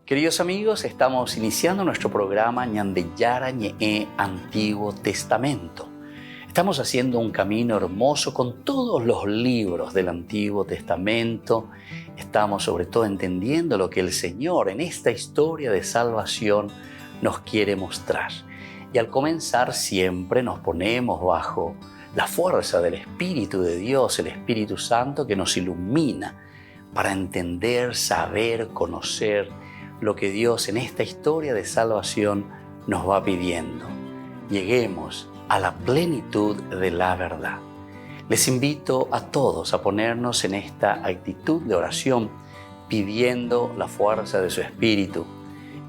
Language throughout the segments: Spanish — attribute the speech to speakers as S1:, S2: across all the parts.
S1: Queridos amigos, estamos iniciando nuestro programa Ñandeyara Ñe'e Antiguo Testamento. Estamos haciendo un camino hermoso con todos los libros del Antiguo Testamento. Estamos sobre todo entendiendo lo que el Señor en esta historia de salvación nos quiere mostrar. Y al comenzar siempre nos ponemos bajo la fuerza del Espíritu de Dios, el Espíritu Santo que nos ilumina para entender, saber, conocer lo que Dios en esta historia de salvación nos va pidiendo. Lleguemos a la plenitud de la verdad. Les invito a todos a ponernos en esta actitud de oración, pidiendo la fuerza de su Espíritu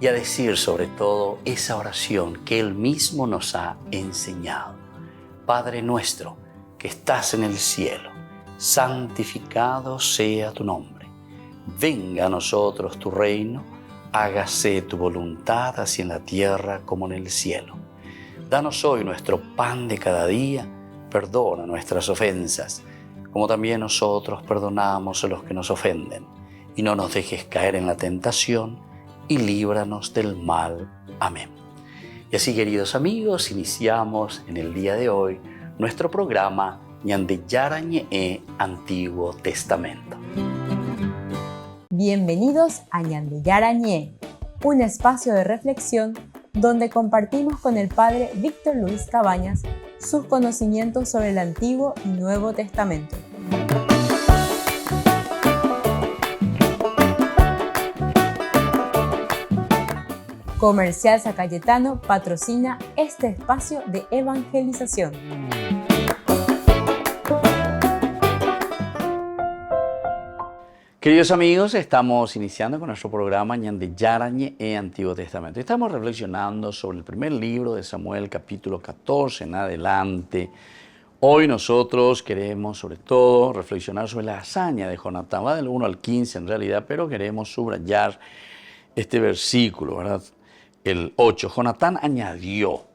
S1: y a decir sobre todo esa oración que Él mismo nos ha enseñado. Padre nuestro que estás en el cielo, santificado sea tu nombre. Venga a nosotros tu reino, hágase tu voluntad así en la tierra como en el cielo. Danos hoy nuestro pan de cada día, perdona nuestras ofensas, como también nosotros perdonamos a los que nos ofenden. Y no nos dejes caer en la tentación, y líbranos del mal. Amén. Y así, queridos amigos, iniciamos en el día de hoy nuestro programa Ñandeyara Ñe'e Antiguo Testamento.
S2: Bienvenidos a Ñandeyara Ñe'e, un espacio de reflexión donde compartimos con el Padre Víctor Luis Cabañas sus conocimientos sobre el Antiguo y Nuevo Testamento. Comercial San Cayetano patrocina este espacio de evangelización.
S1: Queridos amigos, estamos iniciando con nuestro programa Ñandeyara Ñe'e Antiguo Testamento. Estamos reflexionando sobre el primer libro de Samuel, capítulo 14 en adelante. Hoy nosotros queremos sobre todo reflexionar sobre la hazaña de Jonatán. Va del 1 al 15 en realidad, pero queremos subrayar este versículo, ¿verdad? El 8. Jonatán añadió: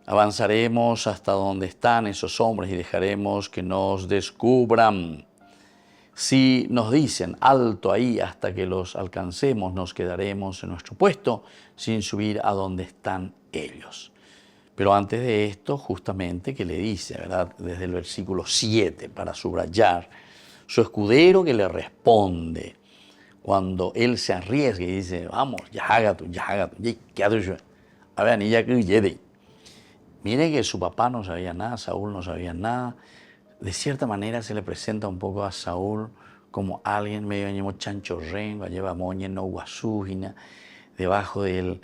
S1: avanzaremos hasta donde están esos hombres y dejaremos que nos descubran. Si nos dicen alto ahí hasta que los alcancemos, nos quedaremos en nuestro puesto sin subir a donde están ellos. Pero antes de esto, justamente, que le dice, ¿verdad? Desde el versículo 7, para subrayar, su escudero que le responde, cuando él se arriesga y dice, vamos, ya haga tú, a ver, ni ya que llegue. Mire que su papá no sabía nada, Saúl no sabía nada. De cierta manera se le presenta un poco a Saúl como alguien medio ñemo chanchorren, lleva moña no guasúgina, debajo de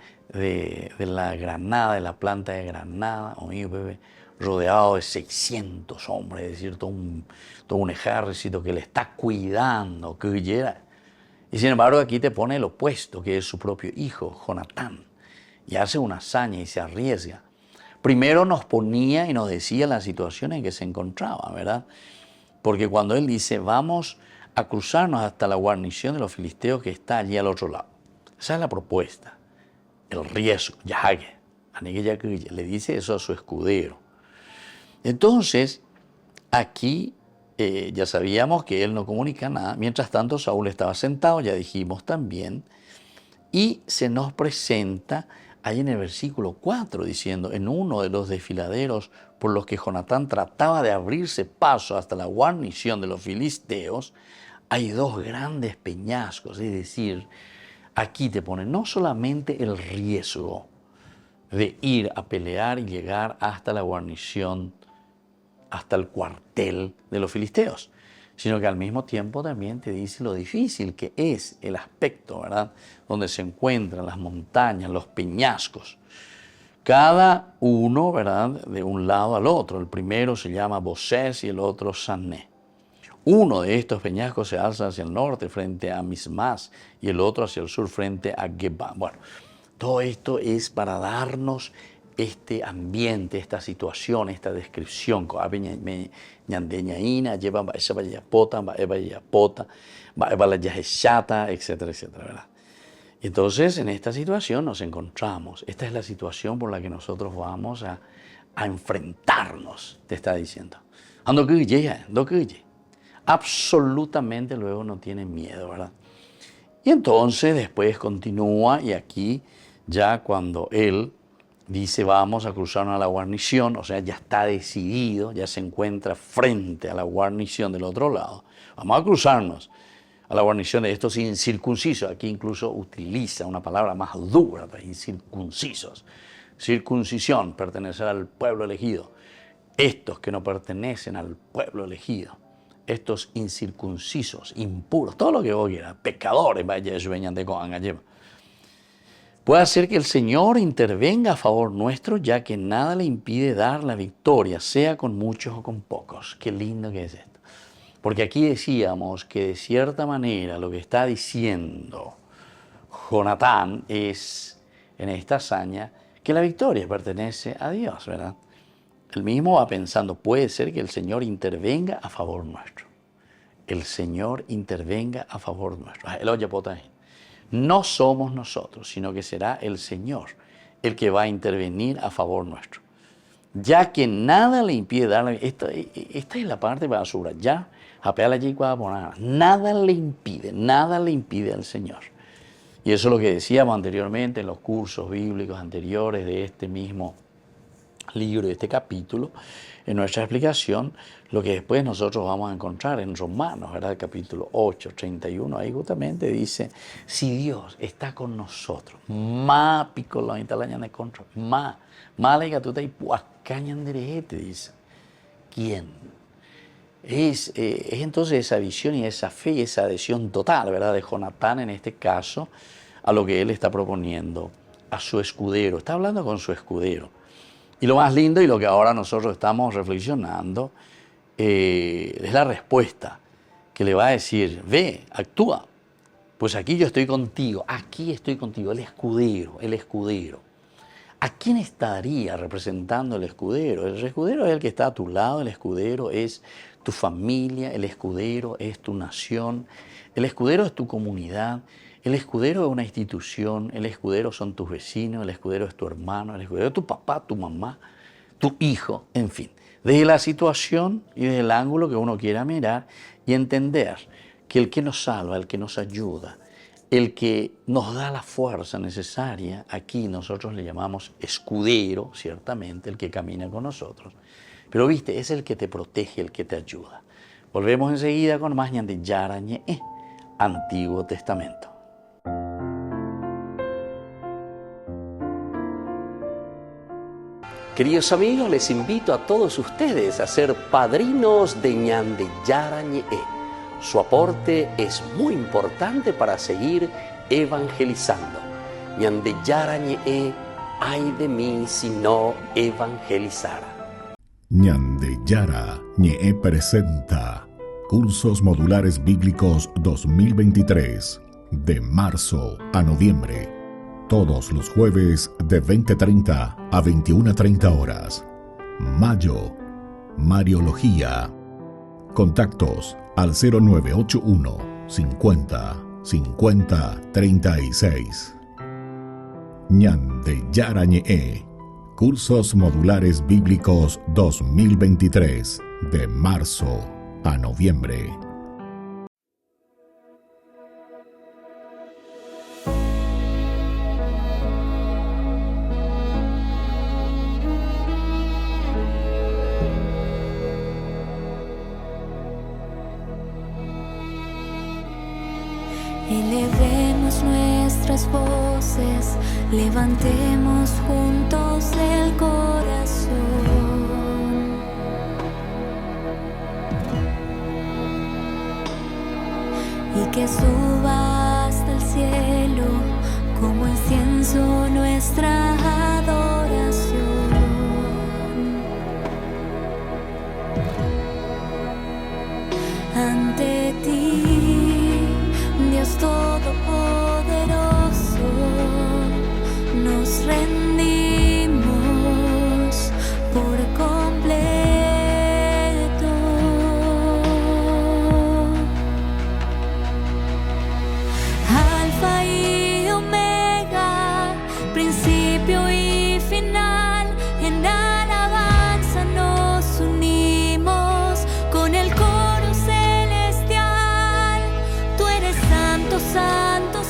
S1: la granada, de la planta de granada, rodeado de 600 hombres, es decir, todo un ejército que le está cuidando, que huyera. Y sin embargo aquí te pone el opuesto, que es su propio hijo, Jonatán, y hace una hazaña y se arriesga. Primero nos ponía y nos decía la situación en que se encontraba, ¿verdad? Porque cuando él dice, vamos a cruzarnos hasta la guarnición de los filisteos que está allí al otro lado. Esa es la propuesta, el riesgo, le dice eso a su escudero. Entonces, aquí ya sabíamos que él no comunica nada. Mientras tanto, Saúl estaba sentado, ya dijimos también, y se nos presenta ahí en el versículo 4, diciendo, en uno de los desfiladeros por los que Jonatán trataba de abrirse paso hasta la guarnición de los filisteos, hay dos grandes peñascos. Es decir, aquí te pone no solamente el riesgo de ir a pelear y llegar hasta la guarnición, hasta el cuartel de los filisteos, sino que al mismo tiempo también te dice lo difícil que es el aspecto, ¿verdad? Donde se encuentran las montañas, los peñascos. Cada uno, ¿verdad? De un lado al otro. El primero se llama Bosés y el otro Sané. Uno de estos peñascos se alza hacia el norte frente a Mismas y el otro hacia el sur frente a Geba. Bueno, todo esto es para darnos este ambiente, esta situación, esta descripción, etcétera, etcétera, ¿verdad? Entonces, en esta situación nos encontramos. Esta es la situación por la que nosotros vamos a enfrentarnos, te está diciendo. Absolutamente luego no tiene miedo, ¿verdad? Y entonces después continúa y aquí ya cuando él dice vamos a cruzarnos a la guarnición, o sea, ya está decidido, ya se encuentra frente a la guarnición del otro lado. Vamos a cruzarnos a la guarnición de estos incircuncisos. Aquí incluso utiliza una palabra más dura, incircuncisos. Circuncisión, pertenecer al pueblo elegido. Estos que no pertenecen al pueblo elegido, estos incircuncisos, impuros, todo lo que vos quieras, pecadores, vaya, eso venían de Coan Gallema. Puede hacer que el Señor intervenga a favor nuestro, ya que nada le impide dar la victoria, sea con muchos o con pocos. Qué lindo que es esto. Porque aquí decíamos que de cierta manera lo que está diciendo Jonatán es, en esta hazaña, que la victoria pertenece a Dios, ¿verdad? Él mismo va pensando, puede ser que el Señor intervenga a favor nuestro. El Señor intervenga a favor nuestro. El oye, no somos nosotros, sino que será el Señor el que va a intervenir a favor nuestro. Ya que nada le impide dar esta es la parte para subrayar, nada le impide al Señor. Y eso es lo que decíamos anteriormente en los cursos bíblicos anteriores de este mismo libro, de este capítulo, en nuestra explicación, lo que después nosotros vamos a encontrar en Romanos, ¿verdad? El capítulo 8, 31, ahí justamente dice, si Dios está con nosotros, dice, ¿quién? Es entonces esa visión y esa fe y esa adhesión total, ¿verdad? De Jonatán en este caso, a lo que él está proponiendo, a su escudero, está hablando con su escudero. Y lo más lindo y lo que ahora nosotros estamos reflexionando es la respuesta que le va a decir, ve, actúa, pues aquí yo estoy contigo, el escudero. ¿A quién estaría representando el escudero? El escudero es el que está a tu lado, el escudero es tu familia, el escudero es tu nación, el escudero es tu comunidad, el escudero es una institución, el escudero son tus vecinos, el escudero es tu hermano, el escudero es tu papá, tu mamá, tu hijo, en fin. Desde la situación y desde el ángulo que uno quiera mirar y entender que el que nos salva, el que nos ayuda, el que nos da la fuerza necesaria, aquí nosotros le llamamos escudero, ciertamente, el que camina con nosotros. Pero viste, es el que te protege, el que te ayuda. Volvemos enseguida con más ñande Yarañe, Antiguo Testamento.
S3: Queridos amigos, les invito a todos ustedes a ser padrinos de ñande Yarañe. Su aporte es muy importante para seguir evangelizando. Ñande Yarañe, ay de mí si no evangelizara.
S4: Ñande Yarañe presenta Cursos Modulares Bíblicos 2023, de marzo a noviembre. Todos los jueves de 20:30 a 21:30 horas. Mayo, Mariología. Contactos al 0981 50 50 36. Ñande Yarañe, Cursos Modulares Bíblicos 2023, de marzo a noviembre.
S5: Elevemos nuestras voces, levantemos juntos el corazón y que suba hasta el cielo como incienso nuestra adoración. Ante ti, Dios Todopoderoso, nos rendimos por completo. Alfa y Omega, principio y final, en alabanza nos unimos con el coro celestial. Tú eres santo, santo,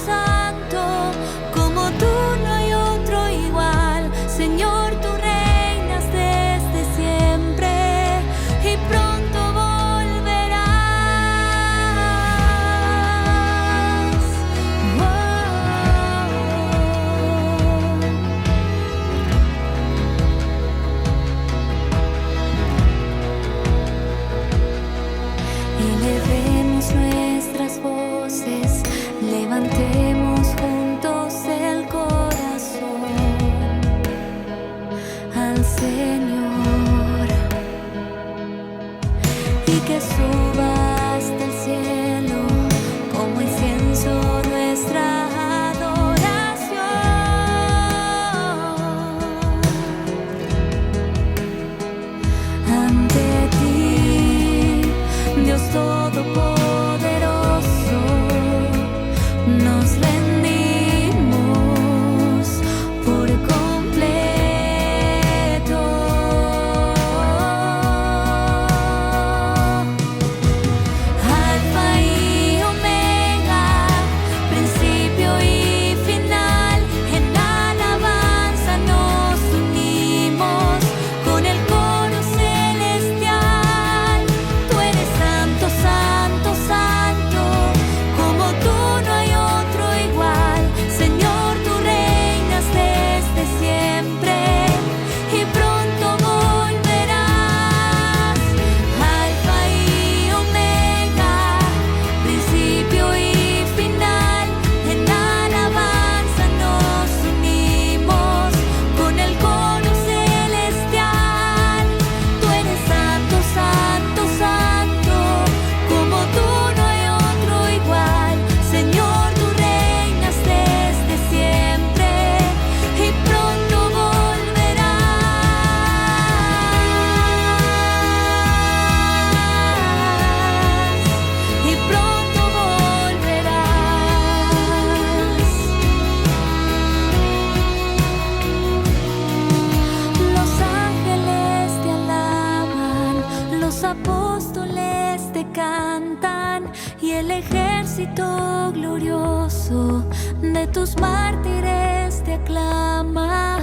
S5: de tus mártires te aclama,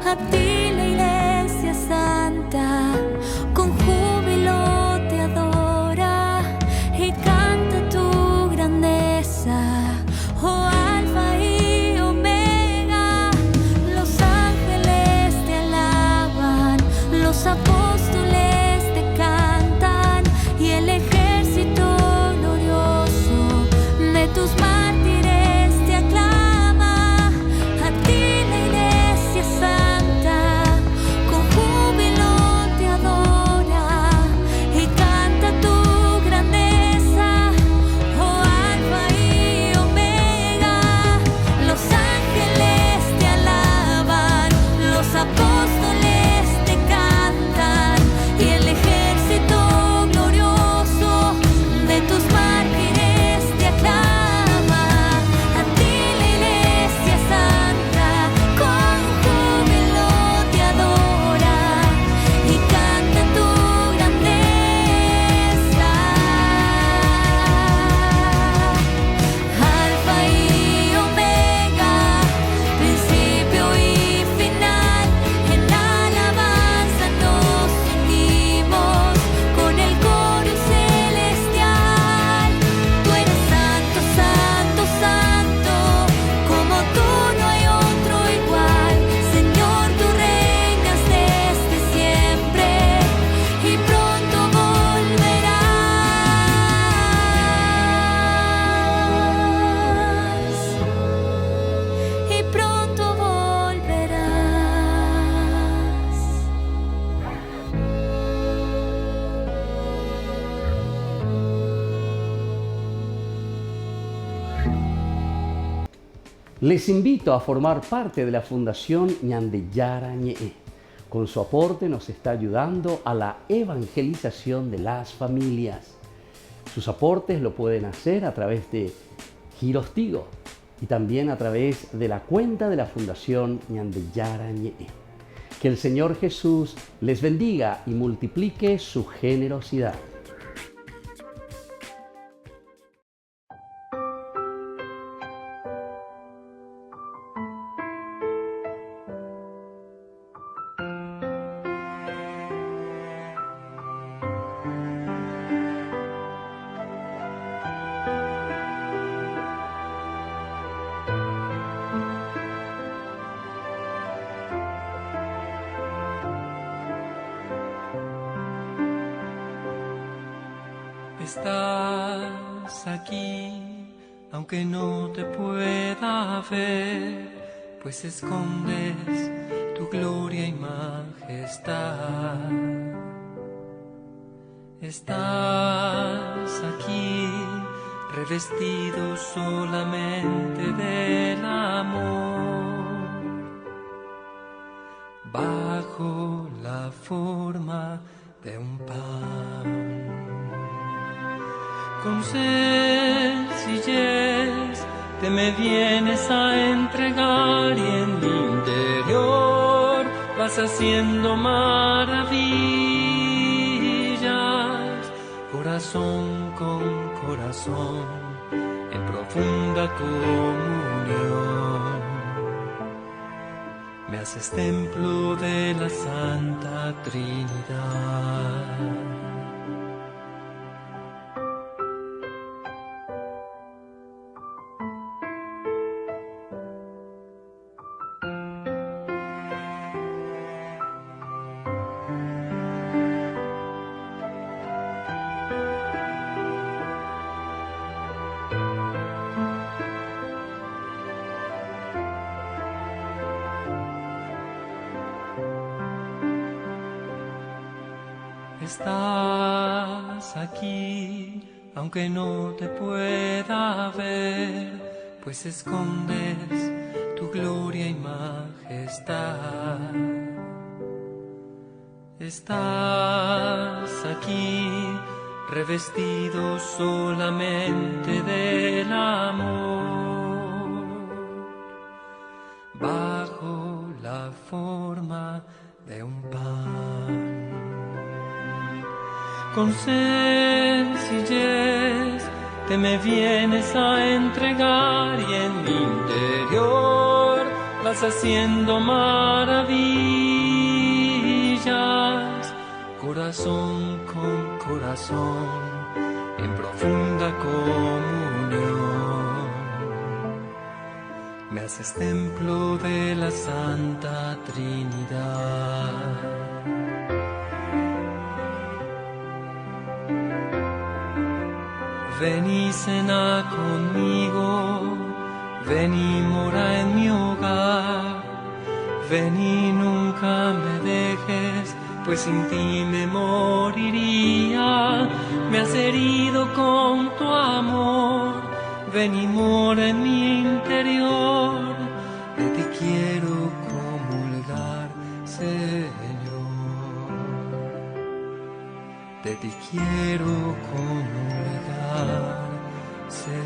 S5: a ti la Iglesia Santa, con júbilo te adora y canta tu grandeza, oh Alfa y Omega. Los ángeles te alaban, los apóstoles te cantan y el ejército glorioso de tus mártires te aclama, a ti la Iglesia Santa, con júbilo te adora y canta tu grandeza, oh Alfa y Omega. Los ángeles te alaban, los apóstoles te cantan y el ejército glorioso de tus mártires te aclama, a ti la Iglesia Santa, con júbilo te adora y canta tu grandeza. Alfa y Omega, principio y final, en alabanza nos unimos con el coro celestial. Tú eres santo, santo, santo, como tú no hay otro igual. Señor, tú reinas desde siempre y pronto volverás. Y pronto volverás.
S3: Les invito a formar parte de la Fundación Ñande Yarañe. Con su aporte nos está ayudando a la evangelización de las familias. Sus aportes lo pueden hacer a través de Giros Tigo y también a través de la cuenta de la Fundación Ñande Yarañe. Que el Señor Jesús les bendiga y multiplique su generosidad.
S6: Estás aquí, aunque no te pueda ver, pues escondes tu gloria y majestad. Estás aquí, revestido solamente del amor, bajo la forma de un pan. Con sencillez te me vienes a entregar y en mi interior vas haciendo maravillas, corazón con corazón, en profunda comunión. Me haces templo de la Santa Trinidad. Estás aquí, aunque no te pueda ver, pues escondes tu gloria y majestad. Estás aquí, revestido solamente del amor, bajo la forma de un pan. Con sencillez te te me vienes a entregar y en mi interior vas haciendo maravillas, corazón con corazón, en profunda comunión. Me haces templo de la Santa Trinidad. Ven y cena conmigo, ven y mora en mi hogar, ven y nunca me dejes, pues sin ti me moriría. Me has herido con tu amor, ven y mora en mi interior, de ti quiero comulgar, Señor. De ti quiero comulgar, Señor.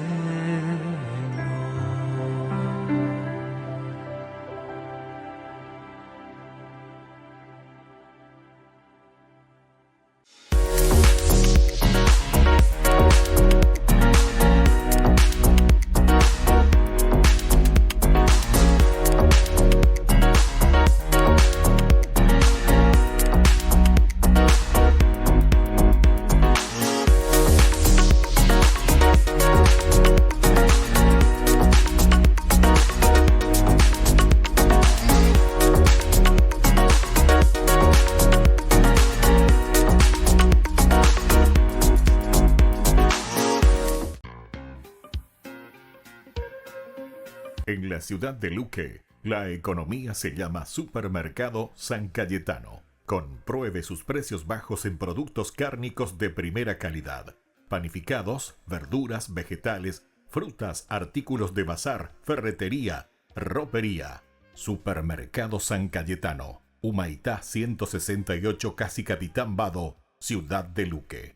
S4: En la ciudad de Luque, la economía se llama Supermercado San Cayetano. Compruebe sus precios bajos en productos cárnicos de primera calidad. Panificados, verduras, vegetales, frutas, artículos de bazar, ferretería, ropería. Supermercado San Cayetano. Humaitá 168, Casi Capitán Vado, ciudad de Luque.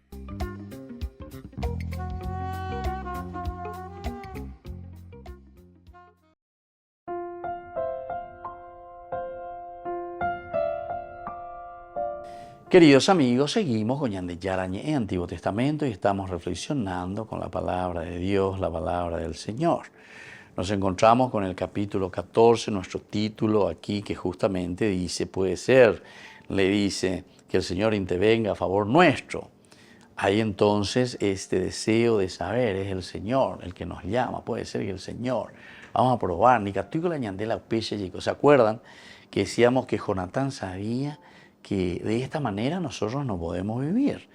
S1: Queridos amigos, seguimos con Ñande Yarañe en Antiguo Testamento y estamos reflexionando con la palabra de Dios, la palabra del Señor. Nos encontramos con el capítulo 14, nuestro título aquí, que justamente dice, puede ser, le dice que el Señor intervenga a favor nuestro. Hay entonces este deseo de saber, es el Señor el que nos llama, puede ser que el Señor. Vamos a probar, ni Catuico la Ñande la Peche, chicos. ¿Se acuerdan que decíamos que Jonatán sabía que de esta manera nosotros no podemos vivir?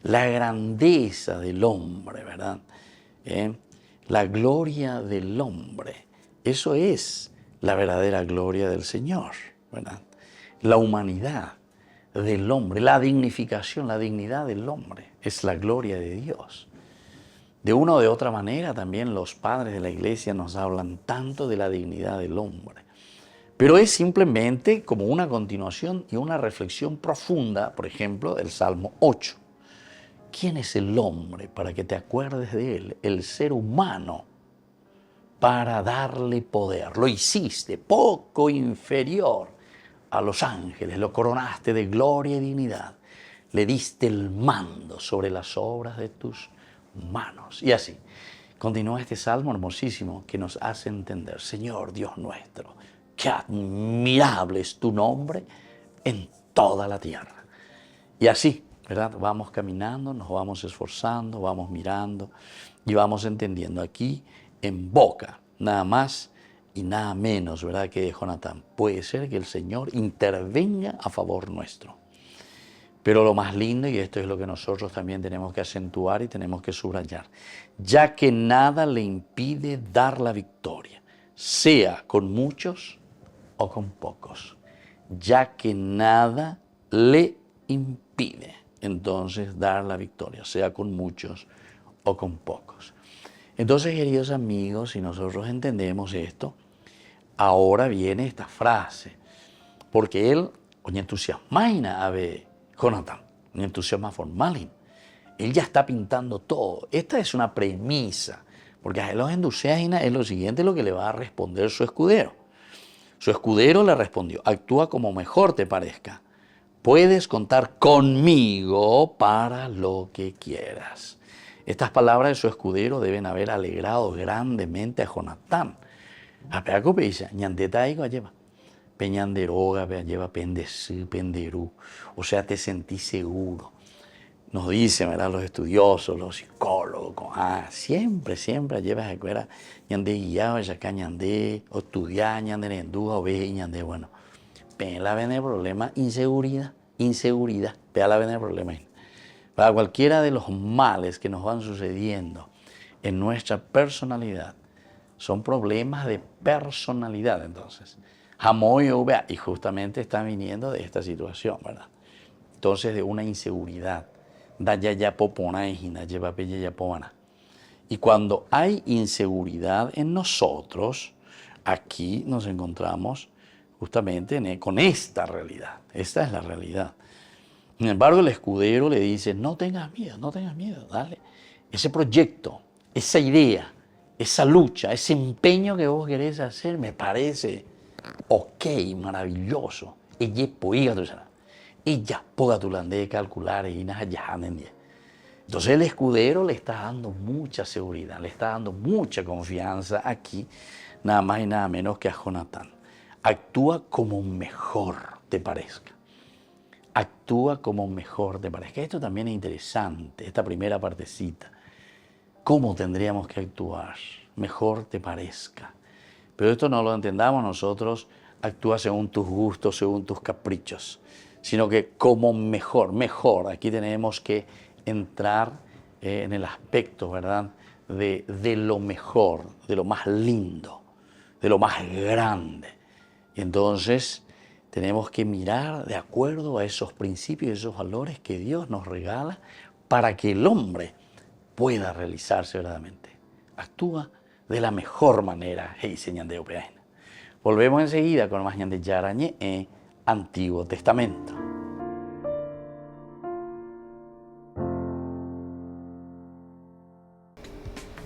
S1: La grandeza del hombre, ¿verdad? La gloria del hombre. Eso es la verdadera gloria del Señor, ¿verdad? La humanidad del hombre, la dignificación, la dignidad del hombre, es la gloria de Dios. De una o de otra manera también los padres de la iglesia nos hablan tanto de la dignidad del hombre. Pero es simplemente como una continuación y una reflexión profunda, por ejemplo, del Salmo 8. ¿Quién es el hombre para que te acuerdes de él? El ser humano, para darle poder. Lo hiciste poco inferior a los ángeles, lo coronaste de gloria y dignidad. Le diste el mando sobre las obras de tus manos. Y así, continúa este Salmo hermosísimo que nos hace entender, Señor Dios nuestro, qué admirable es tu nombre en toda la tierra. Y así, ¿verdad? Vamos caminando, nos vamos esforzando, vamos mirando y vamos entendiendo aquí en boca, nada más y nada menos, ¿verdad? Que de Jonatán. Puede ser que el Señor intervenga a favor nuestro. Pero lo más lindo, y esto es lo que nosotros también tenemos que acentuar y tenemos que subrayar, ya que nada le impide dar la victoria, sea con muchos o con pocos, ya que nada le impide entonces dar la victoria, sea con muchos o con pocos. Entonces, queridos amigos, si nosotros entendemos esto, ahora viene esta frase, porque él, oye, entusiasmaina a ver, Jonatán, un entusiasma formal, él ya está pintando todo. Esta es una premisa, porque a los entusiasma es lo siguiente lo que le va a responder su escudero. Su escudero le respondió, actúa como mejor te parezca. Puedes contar conmigo para lo que quieras. Estas palabras de su escudero deben haber alegrado grandemente a Jonatán. Apeaco peisa, ñandetaigo lleva. Peñanderoga, lleva penderú. O sea, te sentís seguro. Nos dicen, ¿verdad?, los estudiosos, los psicólogos, siempre llevas a escuela, ñande guiado, ya acá ñande, o estudiar, ñande rendúa, o ve, ñande, bueno. Pero la ven el problema, inseguridad, pero la ven el problema. Para cualquiera de los males que nos van sucediendo en nuestra personalidad, son problemas de personalidad, entonces. Y justamente están viniendo de esta situación, ¿verdad? Entonces, de una inseguridad. Y cuando hay inseguridad en nosotros, aquí nos encontramos justamente con esta realidad. Esta es la realidad. Sin embargo, el escudero le dice, no tengas miedo, dale. Ese proyecto, esa idea, esa lucha, ese empeño que vos querés hacer, me parece maravilloso. Ella poga tu de calcular y entonces el escudero le está dando mucha seguridad, le está dando mucha confianza aquí, nada más y nada menos que a Jonatán. Actúa como mejor te parezca. Actúa como mejor te parezca. Esto también es interesante, esta primera partecita. ¿Cómo tendríamos que actuar? Mejor te parezca. Pero esto no lo entendamos nosotros, actúa según tus gustos, según tus caprichos, sino que como mejor. Aquí tenemos que entrar en el aspecto, ¿verdad?, de lo mejor, de lo más lindo, de lo más grande. Y entonces tenemos que mirar de acuerdo a esos principios y esos valores que Dios nos regala para que el hombre pueda realizarse verdaderamente. Actúa de la mejor manera. Volvemos enseguida con más ñande Yarañe Antiguo Testamento.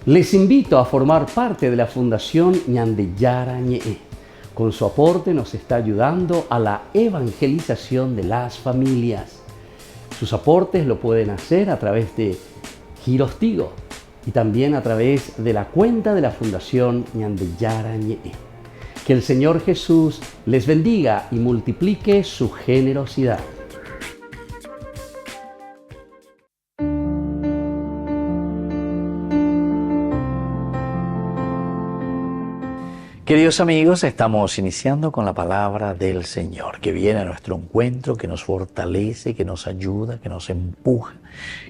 S3: Les invito a formar parte de la Fundación Ñande Yarañe. Con su aporte nos está ayudando a la evangelización de las familias. Sus aportes lo pueden hacer a través de Giros Tigo y también a través de la cuenta de la Fundación Ñande Yarañe. Que el Señor Jesús les bendiga y multiplique su generosidad.
S1: Queridos amigos, estamos iniciando con la palabra del Señor, que viene a nuestro encuentro, que nos fortalece, que nos ayuda, que nos empuja,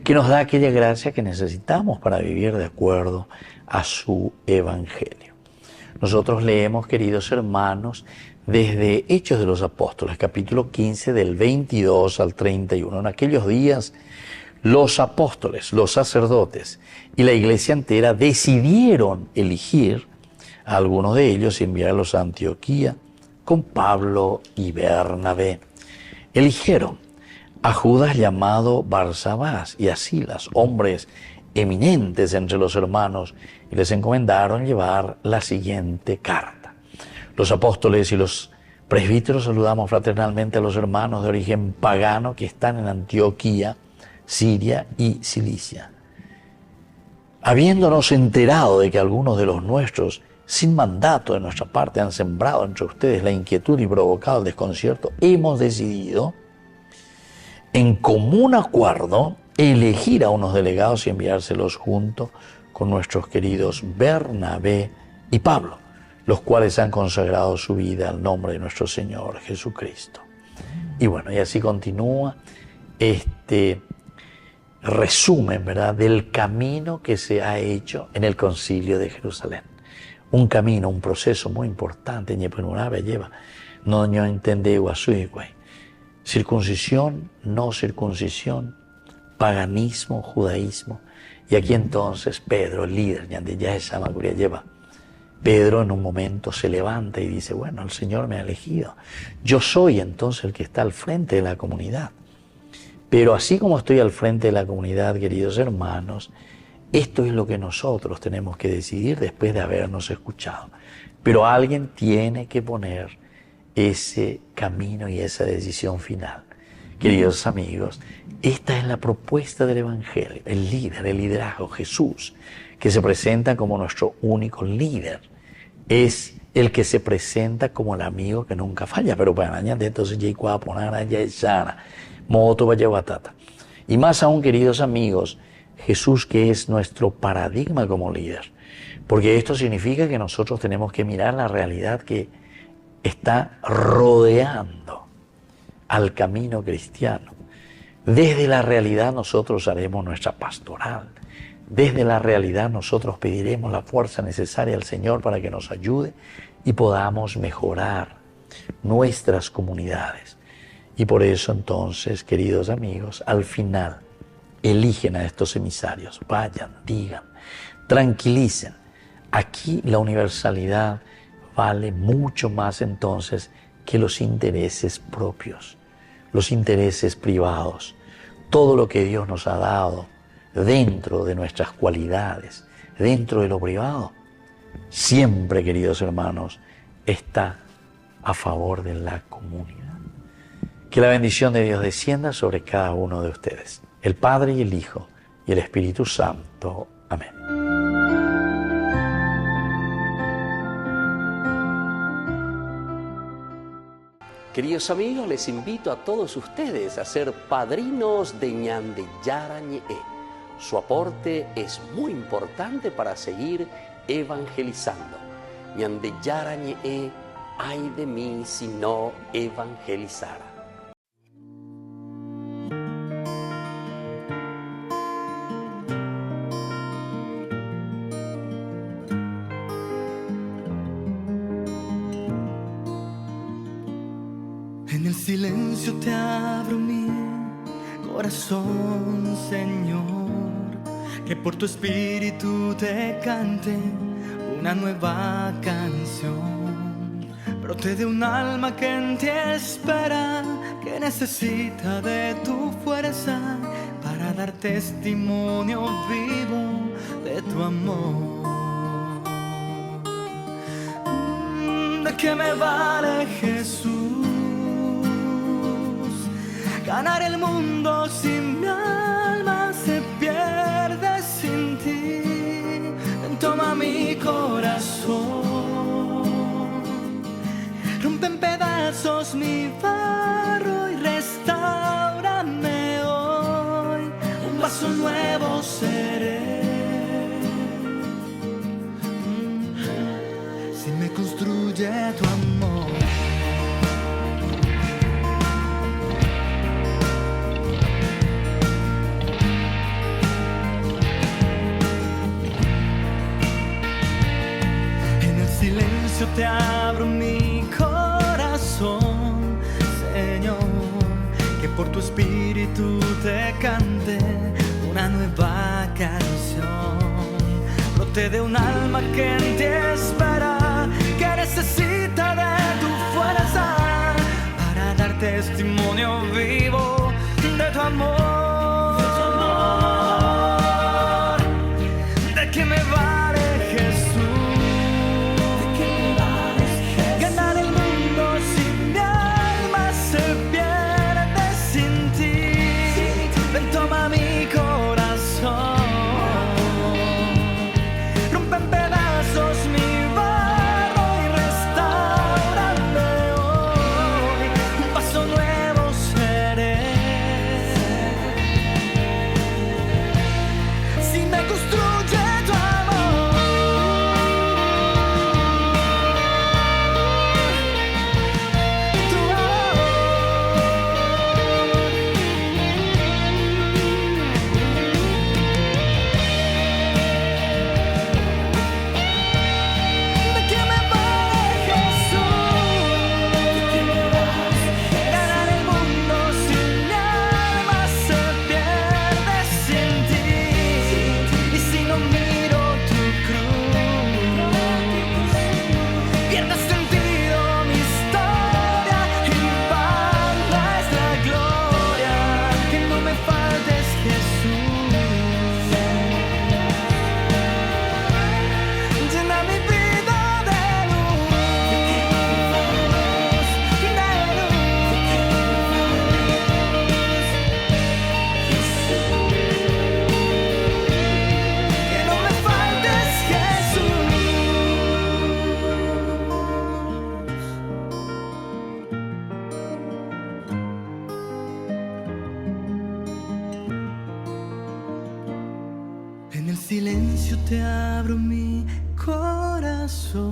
S1: que nos da aquella gracia que necesitamos para vivir de acuerdo a su Evangelio. Nosotros leemos, queridos hermanos, desde Hechos de los Apóstoles, capítulo 15, del 22 al 31. En aquellos días, los apóstoles, los sacerdotes y la iglesia entera decidieron elegir a algunos de ellos y enviarlos a Antioquía con Pablo y Bernabé. Eligieron a Judas llamado Barsabás y a Silas, hombres eminentes entre los hermanos, y les encomendaron llevar la siguiente carta. Los apóstoles y los presbíteros saludamos fraternalmente a los hermanos de origen pagano que están en Antioquía, Siria y Cilicia. Habiéndonos enterado de que algunos de los nuestros, sin mandato de nuestra parte, han sembrado entre ustedes la inquietud y provocado el desconcierto, hemos decidido, en común acuerdo, elegir a unos delegados y enviárselos junto con nuestros queridos Bernabé y Pablo, los cuales han consagrado su vida al nombre de nuestro Señor Jesucristo. Y bueno, y así continúa este resumen, ¿verdad?, del camino que se ha hecho en el Concilio de Jerusalén. Un camino, un proceso muy importante. No entendeu a su circuncisión, no circuncisión, paganismo, judaísmo. Y aquí entonces Pedro, el líder, Pedro en un momento se levanta y dice, bueno, el Señor me ha elegido. Yo soy entonces el que está al frente de la comunidad. Pero así como estoy al frente de la comunidad, queridos hermanos, esto es lo que nosotros tenemos que decidir después de habernos escuchado. Pero alguien tiene que poner ese camino y esa decisión final. queridos amigos, esta es la propuesta del Evangelio, el líder, el liderazgo, Jesús, que se presenta como nuestro único líder. Es el que se presenta como el amigo que nunca falla, pero para añadir entonces ya poner ya sana, moto vaya batata. Y más aún, queridos amigos, Jesús que es nuestro paradigma como líder, porque esto significa que nosotros tenemos que mirar la realidad que está rodeando al camino cristiano. Desde la realidad nosotros haremos nuestra pastoral. Desde la realidad nosotros pediremos la fuerza necesaria al Señor para que nos ayude y podamos mejorar nuestras comunidades. Y por eso entonces, queridos amigos, al final eligen a estos emisarios. Vayan, digan, tranquilicen. Aquí la universalidad vale mucho más entonces que los intereses propios, los intereses privados. Todo lo que Dios nos ha dado dentro de nuestras cualidades, dentro de lo privado, siempre, queridos hermanos, está a favor de la comunidad. Que la bendición de Dios descienda sobre cada uno de ustedes, el Padre y el Hijo y el Espíritu Santo. Amén.
S3: Queridos amigos, les invito a todos ustedes a ser padrinos de Ñande Yarañe. Su aporte es muy importante para seguir evangelizando. Ñande Yarañe, ay de mí si no evangelizara.
S6: En el silencio te abro mi corazón, Señor, que por tu espíritu te cante una nueva canción. Brote de un alma que en ti espera, que necesita de tu fuerza para dar testimonio vivo de tu amor. ¿De qué me vale, Jesús, ganar el mundo si mi alma se pierde sin ti? Toma mi corazón, rompe en pedazos mi barro y restáurame hoy. Un vaso nuevo seré si me construye tu amor. Te abro mi corazón, Señor, que por tu espíritu te cante una nueva canción. Brote de un alma que en ti espera, que necesita de tu fuerza para dar testimonio vivo de tu amor. ¿De qué me vale, Jesús, ganar el mundo si mi alma se pierde sin ti? Ven, toma mi corazón, rompe en pedazos mi barro y restáurame hoy. Un paso nuevo seré
S7: silencio te abro mi corazón.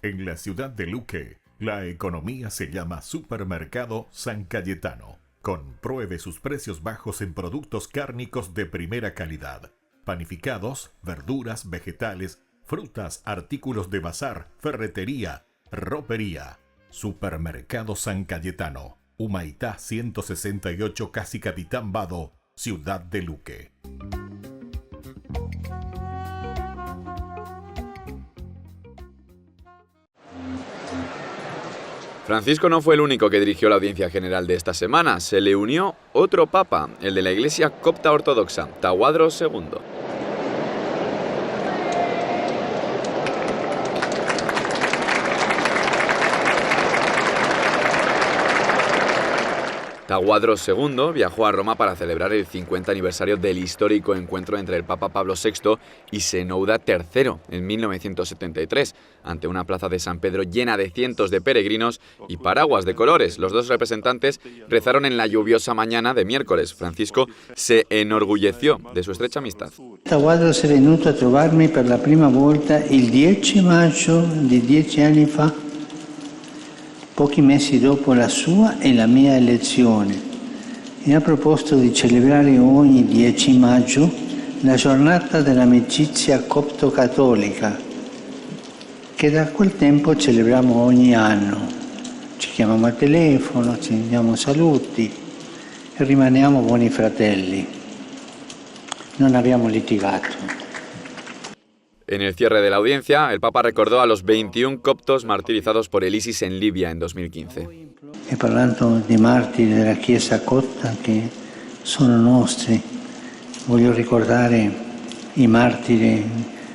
S4: En la ciudad de Luque, la economía se llama Supermercado San Cayetano. Compruebe sus precios bajos en productos cárnicos de primera calidad. Panificados, verduras, vegetales, frutas, artículos de bazar, ferretería, ropería. Supermercado San Cayetano. Humaitá 168, Casi Capitán Vado, ciudad de Luque.
S8: Francisco no fue el único que dirigió la audiencia general de esta semana. Se le unió otro papa, el de la Iglesia Copta Ortodoxa, Tawadros II. Tawadros II viajó a Roma para celebrar el 50 aniversario del histórico encuentro entre el Papa Pablo VI y Senouda III en 1973, ante una plaza de San Pedro llena de cientos de peregrinos y paraguas de colores. Los dos representantes rezaron en la lluviosa mañana de miércoles. Francisco se enorgulleció de su estrecha amistad.
S9: Tawadros è venuto a trovarmi per la prima volta il 10 maggio di 10 anni fa, pochi mesi dopo la sua e la mia elezione, e ha proposto di celebrare ogni 10 maggio la giornata dell'amicizia copto-cattolica, che da quel tempo celebriamo ogni anno. Ci chiamiamo al telefono, ci diamo saluti e rimaniamo buoni fratelli. Non abbiamo litigato.
S8: En el cierre de la audiencia, el Papa recordó a los 21 coptos martirizados por el ISIS en Libia en 2015.
S9: E parlando di martiri della Chiesa copta che sono nostri, voglio ricordare i martiri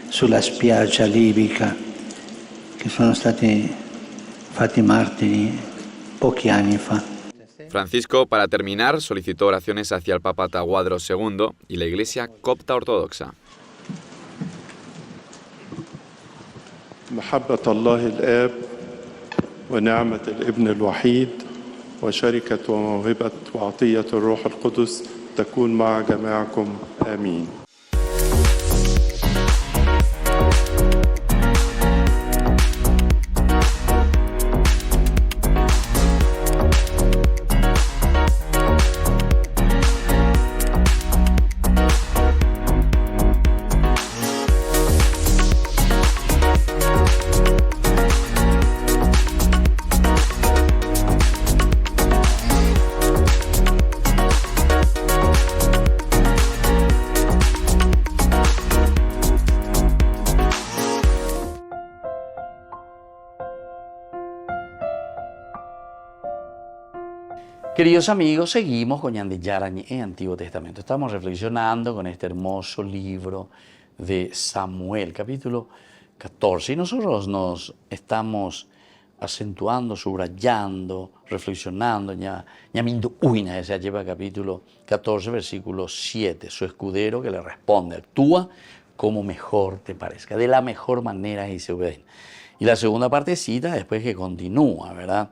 S9: sulla spiaggia libica che sono stati fatti martiri pochi anni fa.
S8: Francisco, para terminar, solicitó oraciones hacia el Papa Tawadros II y la Iglesia Copta Ortodoxa.
S10: محبة الله الآب ونعمة الابن الوحيد وشركة وموهبة وعطية الروح القدس تكون مع جميعكم آمين.
S1: Queridos amigos, seguimos con Ñande Yarañe en Antiguo Testamento. Estamos reflexionando con este hermoso libro de Samuel, capítulo 14. Y nosotros nos estamos acentuando, subrayando, reflexionando, ñamindo uina, ese lleva capítulo 14, versículo 7. Su escudero que le responde, actúa como mejor te parezca, de la mejor manera y se obedece. Y la segunda partecita después que continúa, ¿verdad?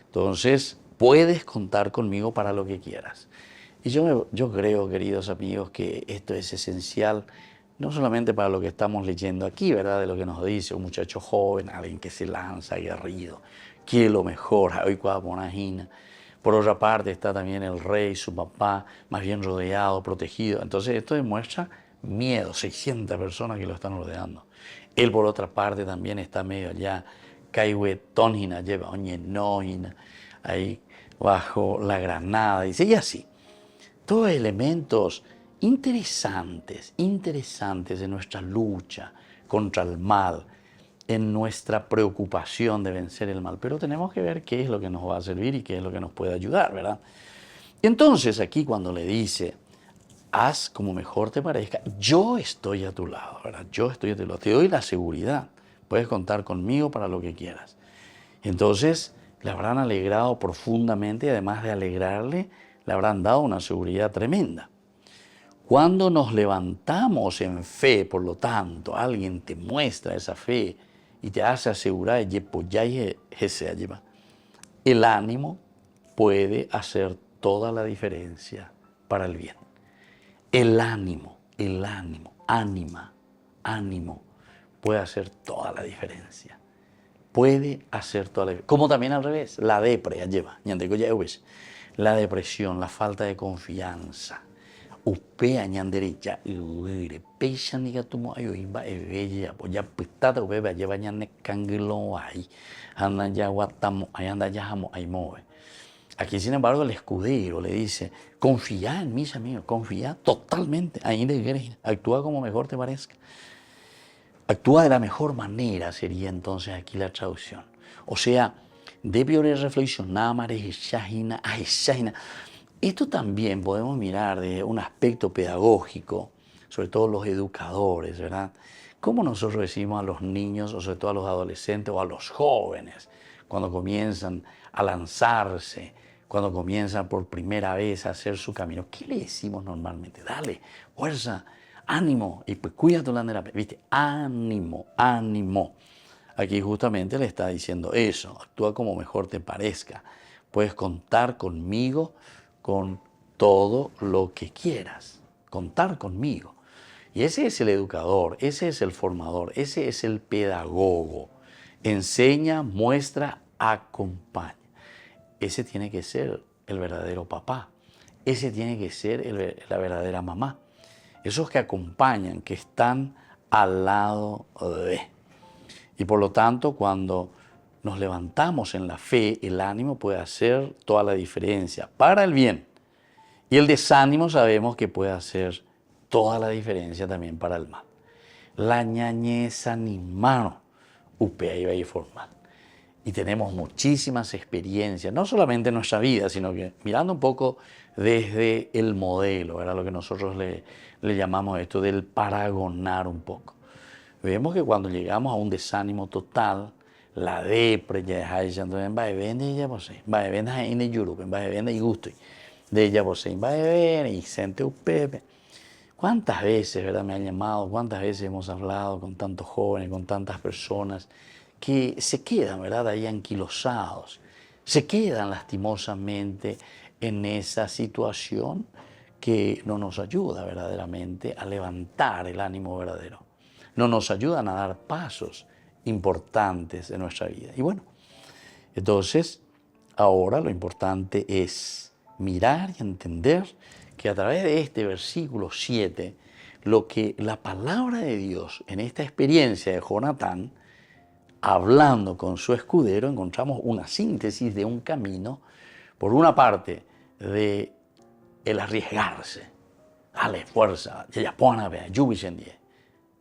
S1: Entonces, puedes contar conmigo para lo que quieras. Y yo creo, queridos amigos, que esto es esencial, no solamente para lo que estamos leyendo aquí, ¿verdad? De lo que nos dice un muchacho joven, alguien que se lanza aguerrido, quiere lo mejor, hoy cuadra. Por otra parte está también el rey, su papá, más bien rodeado, protegido. Entonces esto demuestra miedo, 600 personas que lo están rodeando. Él por otra parte también está medio allá, caihuetónina, lleva oñenóina, ahí bajo la granada, dice, y así. Todos elementos interesantes en nuestra lucha contra el mal, en nuestra preocupación de vencer el mal. Pero tenemos que ver qué es lo que nos va a servir y qué es lo que nos puede ayudar, ¿verdad? Y entonces aquí cuando le dice, haz como mejor te parezca, yo estoy a tu lado, ¿verdad? Yo estoy a tu lado, te doy la seguridad, puedes contar conmigo para lo que quieras. Entonces, le habrán alegrado profundamente y además de alegrarle, le habrán dado una seguridad tremenda. Cuando nos levantamos en fe, por lo tanto, alguien te muestra esa fe y te hace asegurar, el ánimo puede hacer toda la diferencia para el bien. El ánimo, ánimo, puede hacer toda la diferencia. Puede hacer toda la diferencia. Como también al revés, la depre lleva, la depresión, la falta de confianza. Upea ñanderecha, pecha niga tumo ayoimba eveya, ya pitata ubeba lleva ñane cangelo ahí, anda ya guatamo, ahí anda ya jamo ahí move. Aquí, sin embargo, el escudero le dice, confía en mis amigos, confía totalmente, ahí de iglesia, actúa como mejor te parezca. Actúa de la mejor manera, sería entonces aquí la traducción. O sea, debe reflexionar, marejashina. Esto también podemos mirar de un aspecto pedagógico, sobre todo los educadores, ¿verdad? ¿Cómo nosotros decimos a los niños, o sobre todo a los adolescentes o a los jóvenes, cuando comienzan a lanzarse, cuando comienzan por primera vez a hacer su camino? ¿Qué le decimos normalmente? Dale, fuerza, ánimo, y pues cuídate la bandera, ¿viste? Ánimo. Aquí justamente le está diciendo eso, actúa como mejor te parezca. Puedes contar conmigo con todo lo que quieras, contar conmigo. Y ese es el educador, ese es el formador, ese es el pedagogo. Enseña, muestra, acompaña. Ese tiene que ser el verdadero papá, ese tiene que ser la verdadera mamá. Esos que acompañan, que están al lado de. Y por lo tanto, cuando nos levantamos en la fe, el ánimo puede hacer toda la diferencia para el bien. Y el desánimo sabemos que puede hacer toda la diferencia también para el mal. La ñañez animano, upea iba a formar. Y tenemos muchísimas experiencias, no solamente en nuestra vida, sino que mirando un poco desde el modelo, era lo que nosotros le llamamos esto del paragonar un poco. Vemos que cuando llegamos a un desánimo total, la depre ya es entonces va a vender ya posee, va a vender en el Europa, va a vender y gusto de ella posee, va a ver y siente un pepe. ¿Cuántas veces, verdad, me han llamado? ¿Cuántas veces hemos hablado con tantos jóvenes, con tantas personas que se quedan, verdad, ahí anquilosados, se quedan lastimosamente en esa situación que no nos ayuda verdaderamente a levantar el ánimo verdadero, no nos ayudan a dar pasos importantes en nuestra vida. Y bueno, entonces ahora lo importante es mirar y entender que a través de este versículo 7, lo que la palabra de Dios en esta experiencia de Jonatán, hablando con su escudero, encontramos una síntesis de un camino, por una parte, de el arriesgarse. Dale, fuerza, ya pon a ver,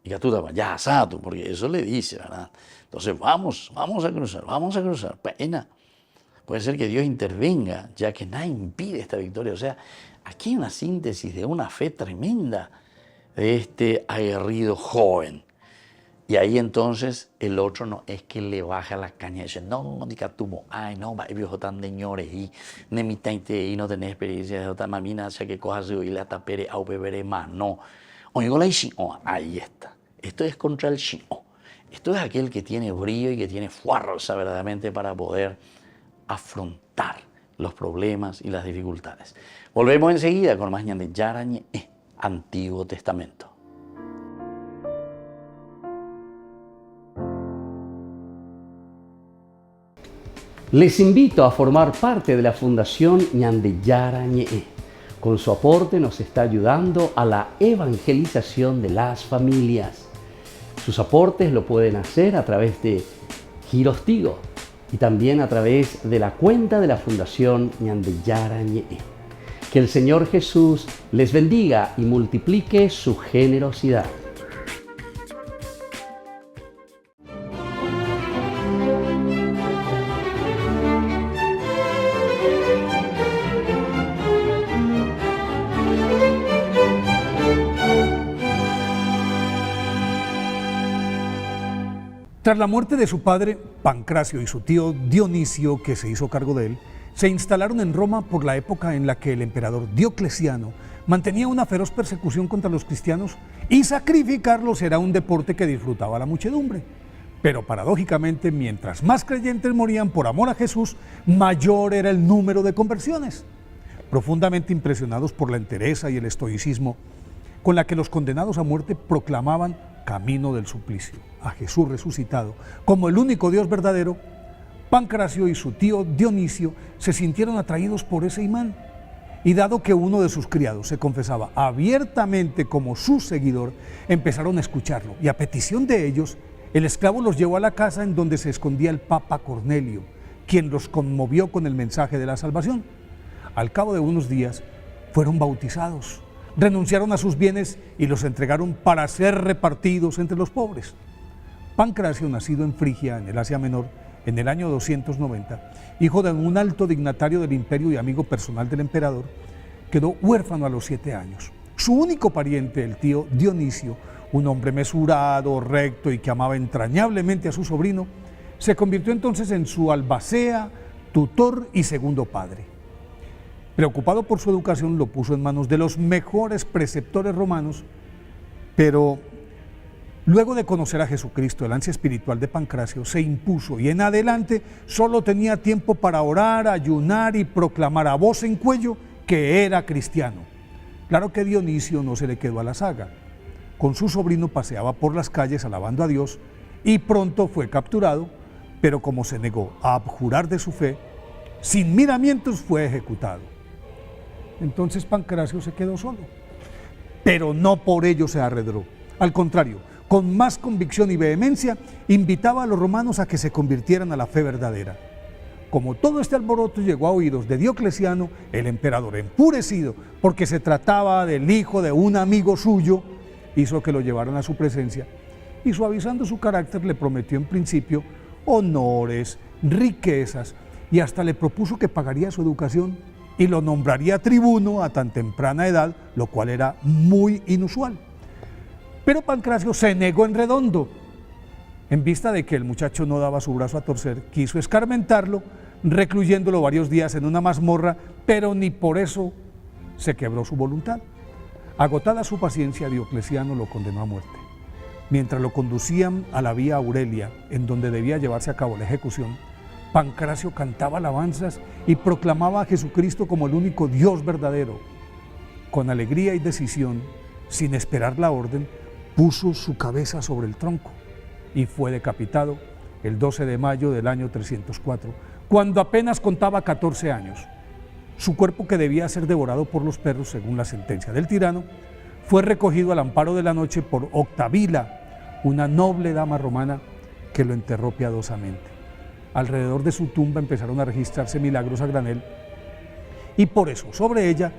S1: y que tú ya asato, porque eso le dice, ¿verdad? Entonces vamos a cruzar, pena. Puede ser que Dios intervenga, ya que nada impide esta victoria. O sea, aquí hay una síntesis de una fe tremenda de este aguerrido joven. Y ahí entonces el otro no es que le baja la caña y dice, no, ni catumo, ay, no, va, viejo tan de ñores y y no tenés experiencia de otra mamina, o sea que cojas y la tapere, au beberé más, no. Oigo la ahí está. Esto es contra el Shin'o. Esto es aquel que tiene brillo y que tiene fuerza verdaderamente para poder afrontar los problemas y las dificultades. Volvemos enseguida con más ñande Yarañe, Antiguo Testamento.
S3: Les invito a formar parte de la Fundación Ñande Yarañe. Con su aporte nos está ayudando a la evangelización de las familias. Sus aportes lo pueden hacer a través de Giros Tigo y también a través de la cuenta de la Fundación Ñande Yarañe. Que el Señor Jesús les bendiga y multiplique su generosidad.
S11: Tras la muerte de su padre, Pancracio, y su tío Dionisio, que se hizo cargo de él, se instalaron en Roma por la época en la que el emperador Diocleciano mantenía una feroz persecución contra los cristianos y sacrificarlos era un deporte que disfrutaba la muchedumbre. Pero paradójicamente, mientras más creyentes morían por amor a Jesús, mayor era el número de conversiones. Profundamente impresionados por la entereza y el estoicismo con la que los condenados a muerte proclamaban camino del suplicio, a Jesús resucitado, como el único Dios verdadero, Pancracio y su tío Dionisio se sintieron atraídos por ese imán, y dado que uno de sus criados se confesaba abiertamente como su seguidor, empezaron a escucharlo, y a petición de ellos, el esclavo los llevó a la casa en donde se escondía el Papa Cornelio, quien los conmovió con el mensaje de la salvación. Al cabo de unos días, fueron bautizados, renunciaron a sus bienes y los entregaron para ser repartidos entre los pobres. Pancracio, nacido en Frigia, en el Asia Menor, en el año 290, hijo de un alto dignatario del imperio y amigo personal del emperador, quedó huérfano a los 7 años. Su único pariente, el tío Dionisio, un hombre mesurado, recto y que amaba entrañablemente a su sobrino, se convirtió entonces en su albacea, tutor y segundo padre. Preocupado por su educación, lo puso en manos de los mejores preceptores romanos, pero luego de conocer a Jesucristo, el ansia espiritual de Pancracio se impuso y en adelante solo tenía tiempo para orar, ayunar y proclamar a voz en cuello que era cristiano. Claro que Dionisio no se le quedó a la saga. Con su sobrino paseaba por las calles alabando a Dios y pronto fue capturado, pero como se negó a abjurar de su fe, sin miramientos fue ejecutado. Entonces Pancracio se quedó solo, pero no por ello se arredró. Al contrario, con más convicción y vehemencia, invitaba a los romanos a que se convirtieran a la fe verdadera. Como todo este alboroto llegó a oídos de Diocleciano, el emperador, enfurecido porque se trataba del hijo de un amigo suyo, hizo que lo llevaran a su presencia y, suavizando su carácter, le prometió en principio honores, riquezas y hasta le propuso que pagaría su educación y lo nombraría tribuno a tan temprana edad, lo cual era muy inusual. Pero Pancracio se negó en redondo. En vista de que el muchacho no daba su brazo a torcer, quiso escarmentarlo, recluyéndolo varios días en una mazmorra, pero ni por eso se quebró su voluntad. Agotada su paciencia, Diocleciano lo condenó a muerte. Mientras lo conducían a la Vía Aurelia, en donde debía llevarse a cabo la ejecución, Pancracio cantaba alabanzas y proclamaba a Jesucristo como el único Dios verdadero. Con alegría y decisión, sin esperar la orden, puso su cabeza sobre el tronco y fue decapitado el 12 de mayo del año 304, cuando apenas contaba 14 años. Su cuerpo, que debía ser devorado por los perros según la sentencia del tirano, fue recogido al amparo de la noche por Octavila, una noble dama romana que lo enterró piadosamente. Alrededor de su tumba empezaron a registrarse milagros a granel y por eso sobre ella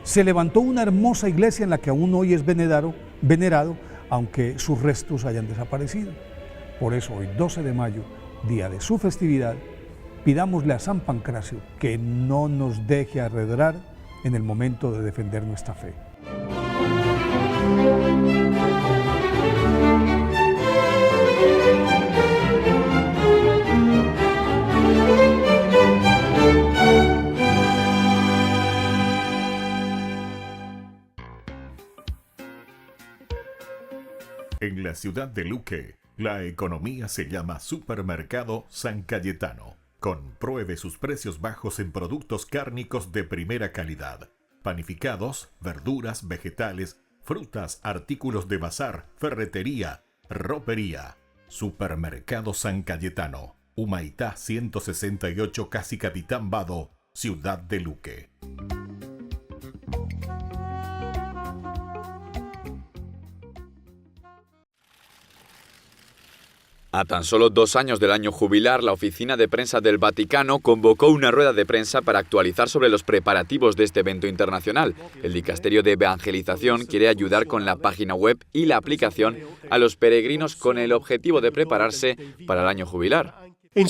S11: se levantó una hermosa iglesia en la que aún hoy es venerado, aunque sus restos hayan desaparecido. Por eso hoy, 12 de mayo, día de su festividad, pidámosle a San Pancracio que no nos deje arredrar en el momento de defender nuestra fe.
S4: En la ciudad de Luque, la economía se llama Supermercado San Cayetano. Compruebe sus precios bajos en productos cárnicos de primera calidad. Panificados, verduras, vegetales, frutas, artículos de bazar, ferretería, ropería. Supermercado San Cayetano, Humaitá 168, Casi Capitán Vado, ciudad de Luque.
S8: A tan solo 2 años del año jubilar, la Oficina de Prensa del Vaticano convocó una rueda de prensa para actualizar sobre los preparativos de este evento internacional. El Dicasterio de Evangelización quiere ayudar con la página web y la aplicación a los peregrinos con el objetivo de prepararse para el año jubilar.
S12: En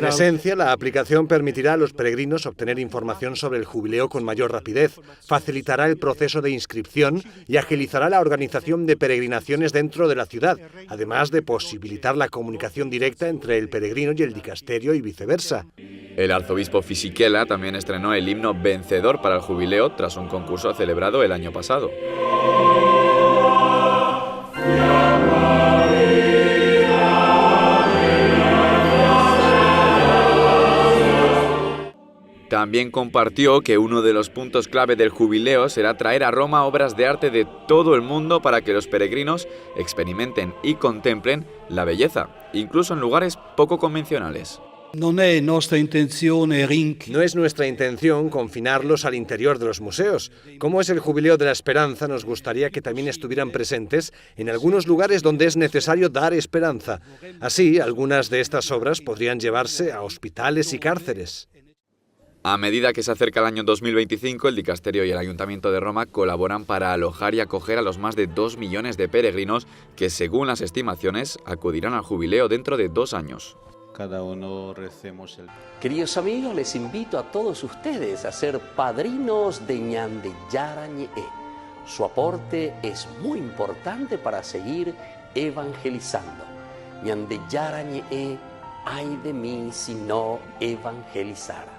S12: esencia, la aplicación permitirá a los peregrinos obtener información sobre el jubileo con mayor rapidez, facilitará el proceso de inscripción y agilizará la organización de peregrinaciones dentro de la ciudad, además de posibilitar la comunicación directa entre el peregrino y el dicasterio y viceversa.
S8: El arzobispo Fisichella también estrenó el himno vencedor para el jubileo tras un concurso celebrado el año pasado. También compartió que uno de los puntos clave del jubileo será traer a Roma obras de arte de todo el mundo para que los peregrinos experimenten y contemplen la belleza, incluso en lugares poco convencionales.
S12: No es nuestra intención confinarlos al interior de los museos. Como es el Jubileo de la Esperanza, nos gustaría que también estuvieran presentes en algunos lugares donde es necesario dar esperanza. Así, algunas de estas obras podrían llevarse a hospitales y cárceles.
S8: A medida que se acerca el año 2025, el Dicasterio y el Ayuntamiento de Roma colaboran para alojar y acoger a los más de 2 millones de peregrinos que, según las estimaciones, acudirán al jubileo dentro de 2 años.
S13: Cada uno recemos el...
S3: Queridos amigos, les invito a todos ustedes a ser padrinos de Ñande Yarañe. Su aporte es muy importante para seguir evangelizando. Ñande Yarañe, ay de mí si no evangelizara.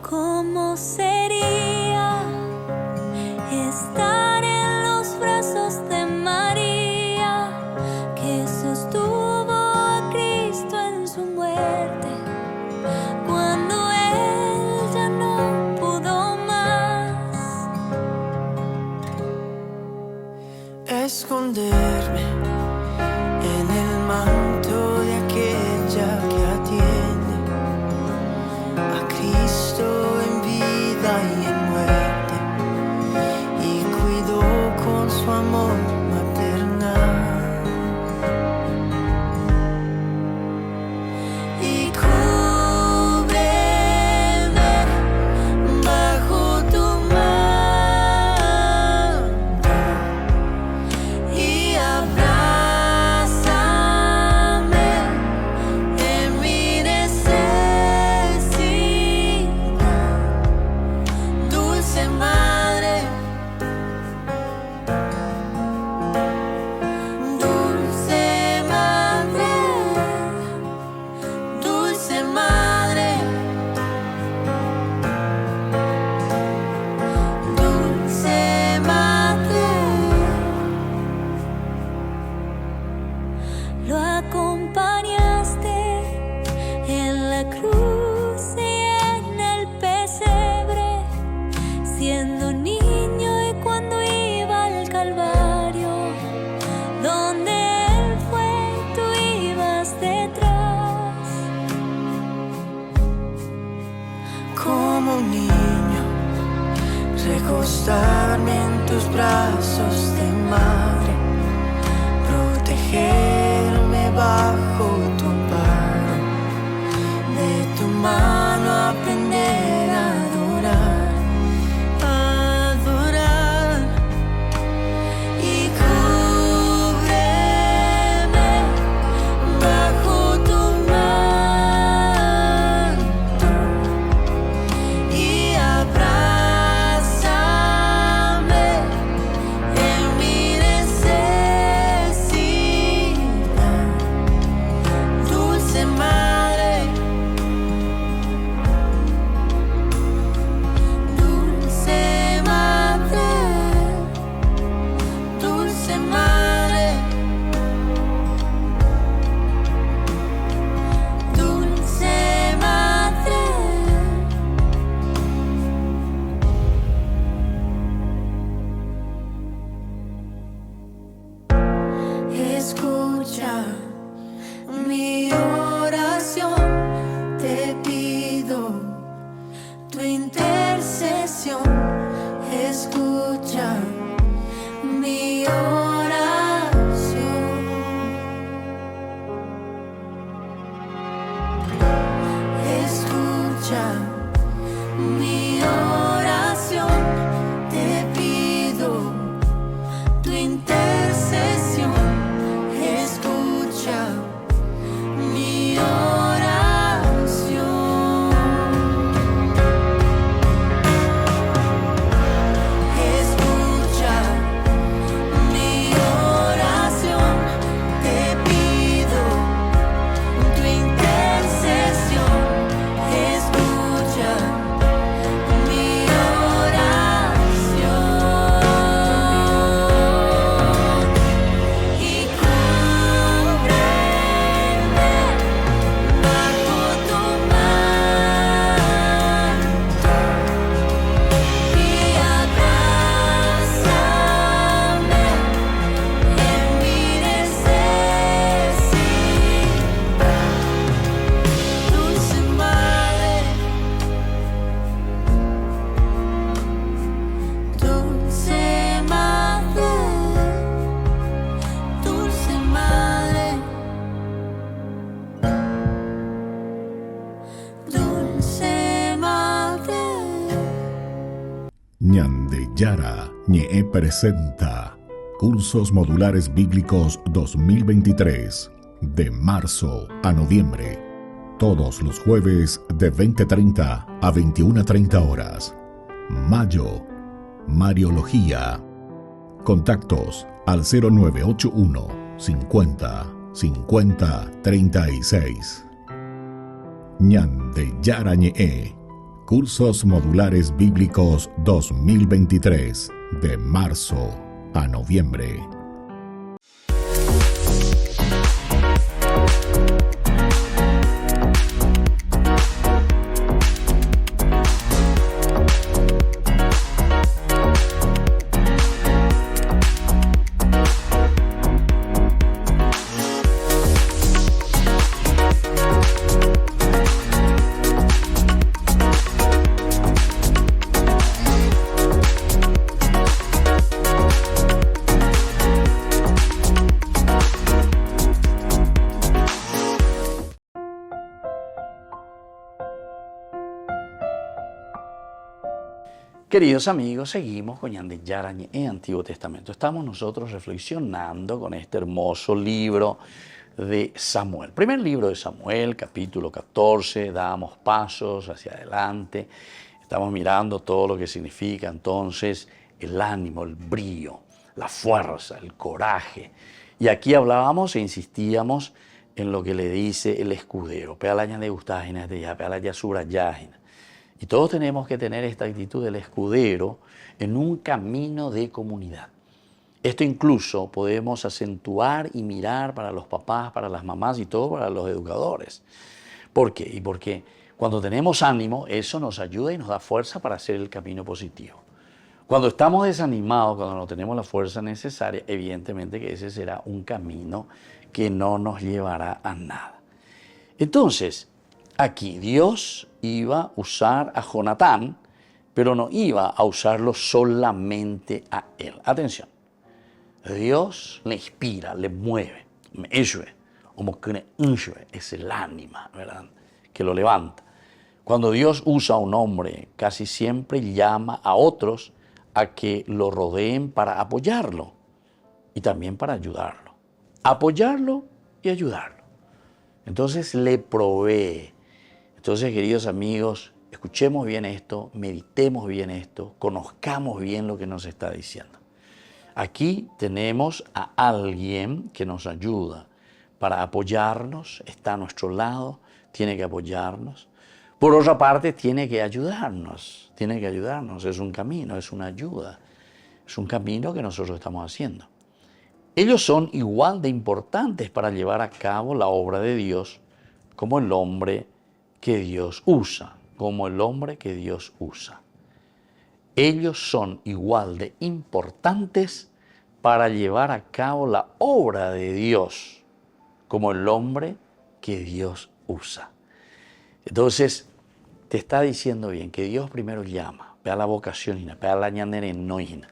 S5: ¿Cómo sería estar en los brazos de María, que sostuvo a Cristo en su muerte, cuando Él ya no pudo más?
S7: Esconderme en el manto de aquella que atiende a Cristo en vida y en muerte, y cuidó con su amor maternal. Y cúbreme bajo tu manto y abrázame en mi necesidad, dulce madre, dulce madre, dulce madre, dulce madre.
S5: Lo acompañaste en la cruz y en el pesebre, siendo niño y cuando iba al Calvario, donde Él fue, tú ibas detrás.
S7: Como un niño, recostarme en tus brazos de madre, protegerme bajo tu amparo, de tu mano aprender a adorar, adorar. Y cúbreme bajo tu manto y abrázame en mi necesidad, dulce madre, dulce madre, dulce madre, dulce madre. Escucha mi oración, te pido tu intercesión. Escucha mi oración. Escucha mi oración, te pido tu intercesión. Escucha mi oración. Escucha mi oración, te pido
S4: Ñandeyara Ñe'e presenta Cursos Modulares Bíblicos 2023, de marzo a noviembre. Todos los jueves de 20:30 a 21:30 horas. Mayo, Mariología. Contactos al 0981 50 50 36. Ñandeyara Ñe'e. Cursos Modulares Bíblicos 2023, de marzo a noviembre.
S1: Queridos amigos, seguimos con Ñandeyara Ñe'e Antiguo Testamento. Estamos nosotros reflexionando con este hermoso libro de Samuel. Primer libro de Samuel, capítulo 14, damos pasos hacia adelante. Estamos mirando todo lo que significa entonces el ánimo, el brío, la fuerza, el coraje. Y aquí hablábamos e insistíamos en lo que le dice el escudero. Pealaña de gustágina de ya, pealaya subrayágina. Y todos tenemos que tener esta actitud del escudero en un camino de comunidad. Esto incluso podemos acentuar y mirar para los papás, para las mamás y todo para los educadores. ¿Por qué? Y porque cuando tenemos ánimo, eso nos ayuda y nos da fuerza para hacer el camino positivo. Cuando estamos desanimados, cuando no tenemos la fuerza necesaria, evidentemente que ese será un camino que no nos llevará a nada. Entonces, aquí Dios iba a usar a Jonatán, pero no iba a usarlo solamente a él. Atención, Dios le inspira, le mueve, es el ánima, ¿verdad?, que lo levanta. Cuando Dios usa a un hombre, casi siempre llama a otros a que lo rodeen para apoyarlo y también para ayudarlo. Apoyarlo y ayudarlo. Entonces le provee. Entonces, queridos amigos, escuchemos bien esto, meditemos bien esto, conozcamos bien lo que nos está diciendo. Aquí tenemos a alguien que nos ayuda para apoyarnos, está a nuestro lado, tiene que apoyarnos. Por otra parte, tiene que ayudarnos, es un camino, es una ayuda, es un camino que nosotros estamos haciendo. Ellos son igual de importantes para llevar a cabo la obra de Dios como el hombre que Dios usa, Ellos son igual de importantes para llevar a cabo la obra de Dios como el hombre que Dios usa. Entonces, te está diciendo bien que Dios primero llama, vea la vocación, vea la ñandere noina.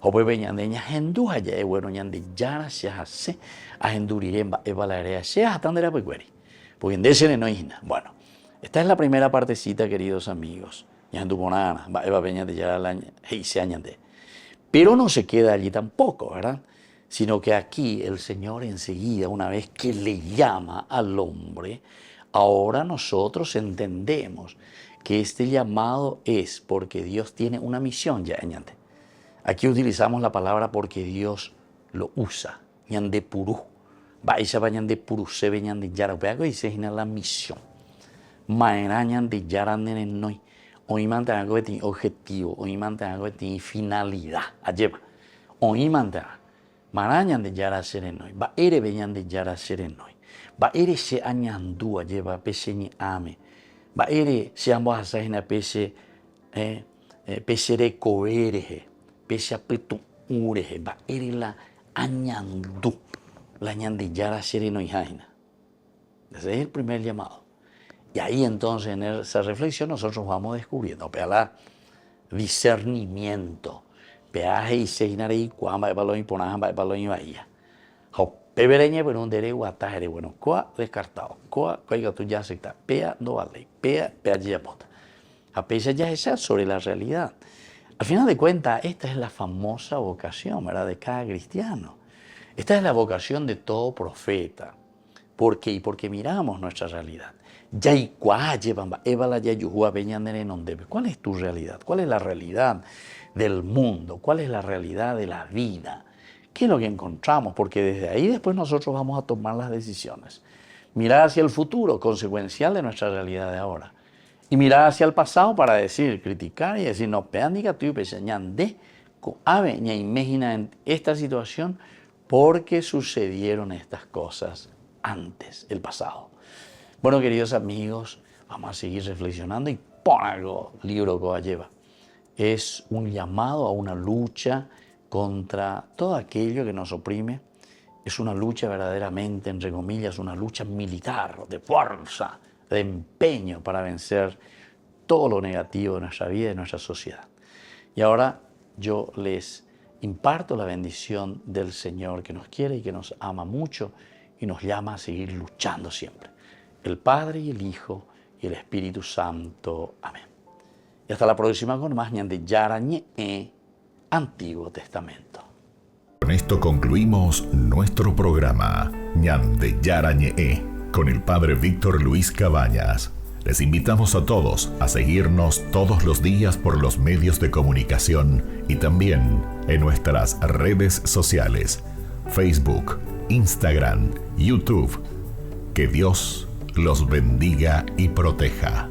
S1: Hope ñandeña hendú allá, bueno, ñande yara se hace, a henduremba, evalarea se atandera pecueri. Porque en ese noina, bueno. Esta es la primera partecita, queridos amigos. Pero no se queda allí tampoco, ¿verdad? Sino que aquí el Señor enseguida, una vez que le llama al hombre, ahora nosotros entendemos que este llamado es porque Dios tiene una misión ya. Aquí utilizamos la palabra porque Dios lo usa. Ñande purú. Vais a ñande purú, se ve ñande yara. Veago y se la misión. Maerañan de Yaranen en Noi. Hoy mantenga algo de objetivo, hoy mantenga algo de finalidad. Alleva. Hoy mantenga. Marañan de Yara Serenoi. Va ere veñan de Yara Serenoi. Va ere se añandúa lleva pese ni ame. Va ere se ambos asajina pese recoereje. Pese apetu ureje. Va ere la añandú. La ñan de Yara Serenoi jaina. Ese es el primer llamado. Y ahí entonces en esa reflexión nosotros vamos descubriendo, la discernimiento, peaje y seinare y cuamba de balón y ponaja de balón y bahía. Pebereña pero un dere guatajere bueno, coa descartado, coa caiga tú ya acepta, pea no vale, pea ya bota. A pesar ya esa sobre la realidad. Al final de cuentas, esta es la famosa vocación, ¿verdad?, de cada cristiano. Esta es la vocación de todo profeta. ¿Por qué? Porque miramos nuestra realidad. ¿Cuál es tu realidad? ¿Cuál es la realidad del mundo? ¿Cuál es la realidad de la vida? ¿Qué es lo que encontramos? Porque desde ahí después nosotros vamos a tomar las decisiones. Mirar hacia el futuro, consecuencial de nuestra realidad de ahora. Y mirar hacia el pasado para decir, criticar y decir, no, peandica, tú de imagina en esta situación porque sucedieron estas cosas antes, el pasado. Bueno, queridos amigos, vamos a seguir reflexionando y pon algo, libro que lleva. Es un llamado a una lucha contra todo aquello que nos oprime. Es una lucha verdaderamente, entre comillas, una lucha militar, de fuerza, de empeño para vencer todo lo negativo de nuestra vida y de nuestra sociedad. Y ahora yo les imparto la bendición del Señor que nos quiere y que nos ama mucho y nos llama a seguir luchando siempre. El Padre y el Hijo y el Espíritu Santo. Amén. Y hasta la próxima con más Ñande Yarañe, Antiguo Testamento.
S4: Con esto concluimos nuestro programa Ñande Yarañe con el Padre Víctor Luis Cabañas. Les invitamos a todos a seguirnos todos los días por los medios de comunicación y también en nuestras redes sociales, Facebook, Instagram, YouTube. Que Dios los bendiga y proteja.